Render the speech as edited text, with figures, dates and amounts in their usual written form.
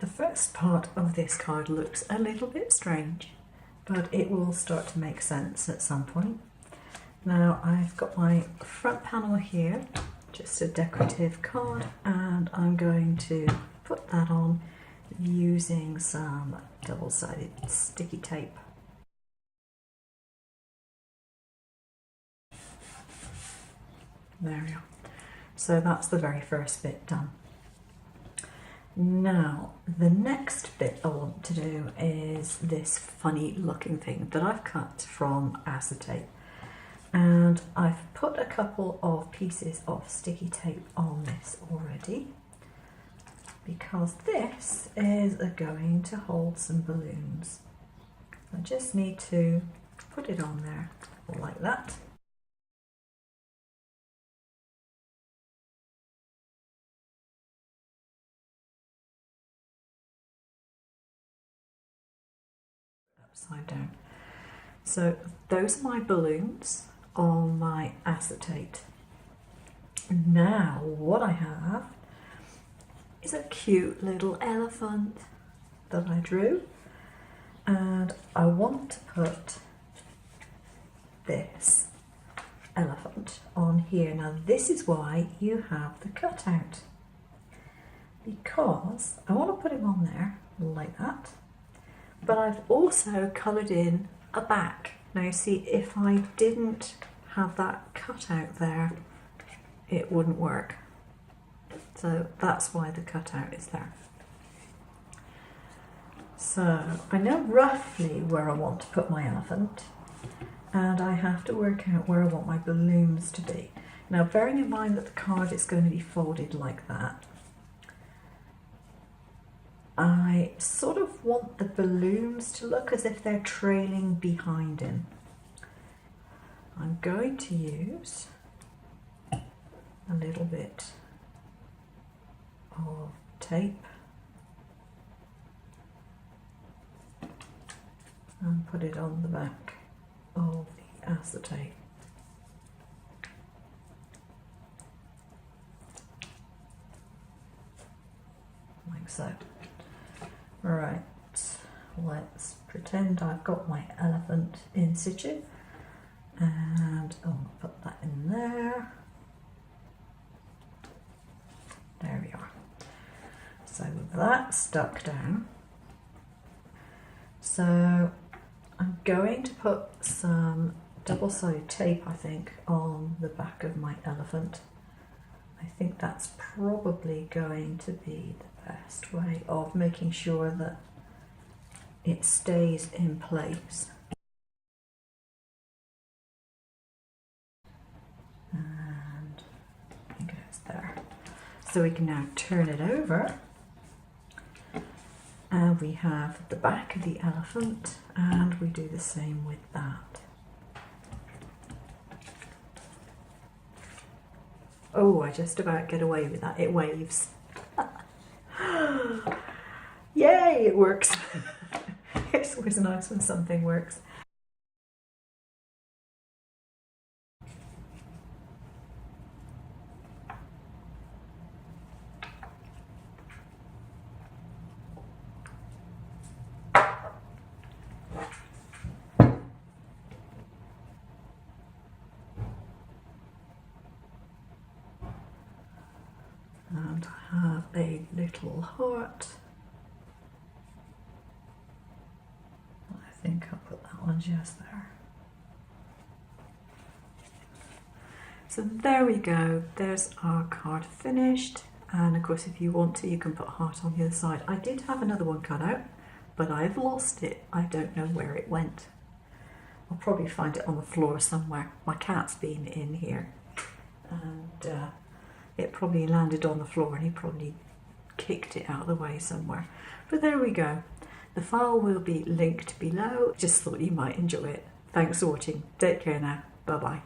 The first part of this card looks a little bit strange, but it will start to make sense at some point. Now I've got my front panel here, just a decorative card, and I'm going to put that on using some double-sided sticky tape. There we are. So that's the very first bit done. Now, the next bit I want to do is this funny looking thing that I've cut from acetate. And I've put a couple of pieces of sticky tape on this already, because this is going to hold some balloons. I just need to put it on there like that. Upside down. So those are my balloons on my acetate. Now what I have is a cute little elephant that I drew, and I want to put this elephant on here. Now this is why you have the cutout, because I want to put him on there like that, but I've also coloured in a back. Now you see, if I didn't have that cutout there, it wouldn't work. So that's why the cutout is there. So I know roughly where I want to put my elephant, and I have to work out where I want my balloons to be. Now, bearing in mind that the card is going to be folded like that, I sort of want the balloons to look as if they're trailing behind him. I'm going to use a little bit of tape and put it on the back of the acetate. Like so. Right, let's pretend I've got my elephant in situ, and I'll put that in there. There we are. So that's stuck down. So I'm going to put some double-sided tape, I think, on the back of my elephant. I think that's probably going to be the best way of making sure that it stays in place. And it goes there. So we can now turn it over, and we have the back of the elephant, and we do the same with that. Oh, I just about get away with that. It waves. Yay, it works. It's always nice when something works. And I have a little heart. I think I'll put that one just there. So there we go, there's our card finished. And of course, if you want to, you can put a heart on the other side. I did have another one cut out, but I've lost it. I don't know where it went. I'll probably find it on the floor somewhere. My cat's been in here, and it probably landed on the floor, and he probably kicked it out of the way somewhere. But there we go. The file will be linked below. Just thought you might enjoy it. Thanks for watching. Take care now. Bye bye.